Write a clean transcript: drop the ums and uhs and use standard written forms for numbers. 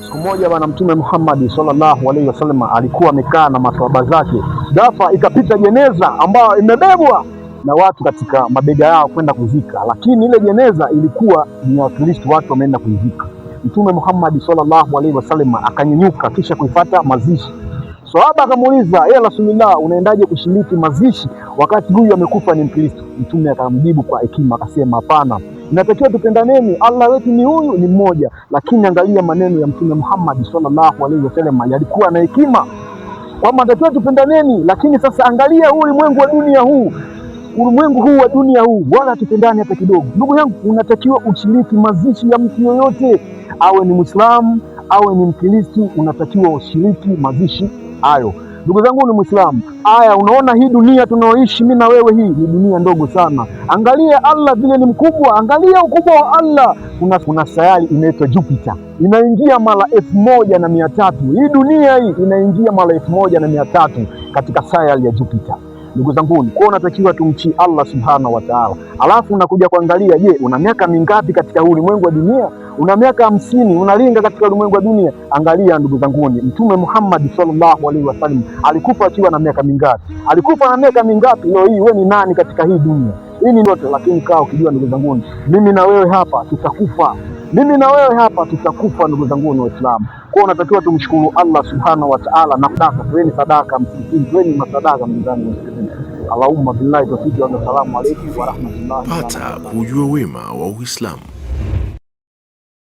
Siku moja bwana Mtume Muhammad sallallahu alaihi wasallam alikuwa amekaa na maswahaba zake, ghafla ikapita jeneza ambayo imebebwa na watu katika mabega yao kwenda kuzika, lakini ile jeneza ilikuwa ni Wakristo, watu wameenda kuizika. Mtume Muhammad sallallahu alaihi wasallam akanyanyuka kisha kuifuata mazishi. Sahaba akamuuliza, ya Rasulullah, unaendaje kushiriki mazishi wakati huyu amekufa ni Mkristo? Mtume akamjibu kwa hekima akasema, hapana, inatakiwa tupendaneni, Allah wetu ni huyu, ni mmoja. Lakini angalia maneno ya Mtume Muhammad sallallahu alaihi wasallam yalikuwa na hekima kwamba inatakiwa tupendaneni, lakini sasa angalia ulimwengu wa dunia huu, ulimwengu huu wa dunia huu, wala tupendane hata kidogo. Ndugu yangu, unatakiwa ushiriki mazishi ya mtu yoyote, awe ni Muislamu awe ni Mkristo, unatakiwa ushiriki mazishi hayo. Ndugu zangu ni Muislamu, haya unaona hii dunia tunaoishi mimi na wewe, hii ni dunia ndogo sana. Angalia Allah vile ni mkubwa, angalia ukubwa wa Allah. Kuna sayari inaitwa Jupiter, inaingia mara 1300. Hii dunia hii inaingia mara 1300 katika sayari ya Jupiter. Ndugu zangu, kwa unatakiwa tumtii Allah subhanahu wa ta'ala. Alafu unakuja kuangalia, je, una miaka mingapi katika ulimwengu wa dunia? Una miaka 50, unalinga katika ulimwengu wa dunia? Angalia ndugu zangu, Mtume Muhammad sallallahu alaihi wasallam alikufa akiwa na miaka mingapi? Alikufa na miaka mingapi? Leo hii wewe ni nani katika hii dunia? Hii ni ndoto, lakini kaa ukijua ndugu zangu, mimi na wewe hapa tutakufa. Mimi na wewe hapa tutakufa ndugu zangu ni Waislamu. Kwa unatakiwa tumshukuru Allah subhanahu wa ta'ala na sadaka, tuweni sadaka msikitini, tuweni masadaka ndugu zangu. Allahumma billahi tawfiq wa salamu alaykum wa rahmatullahi. Pata kujua wema wa Uislamu.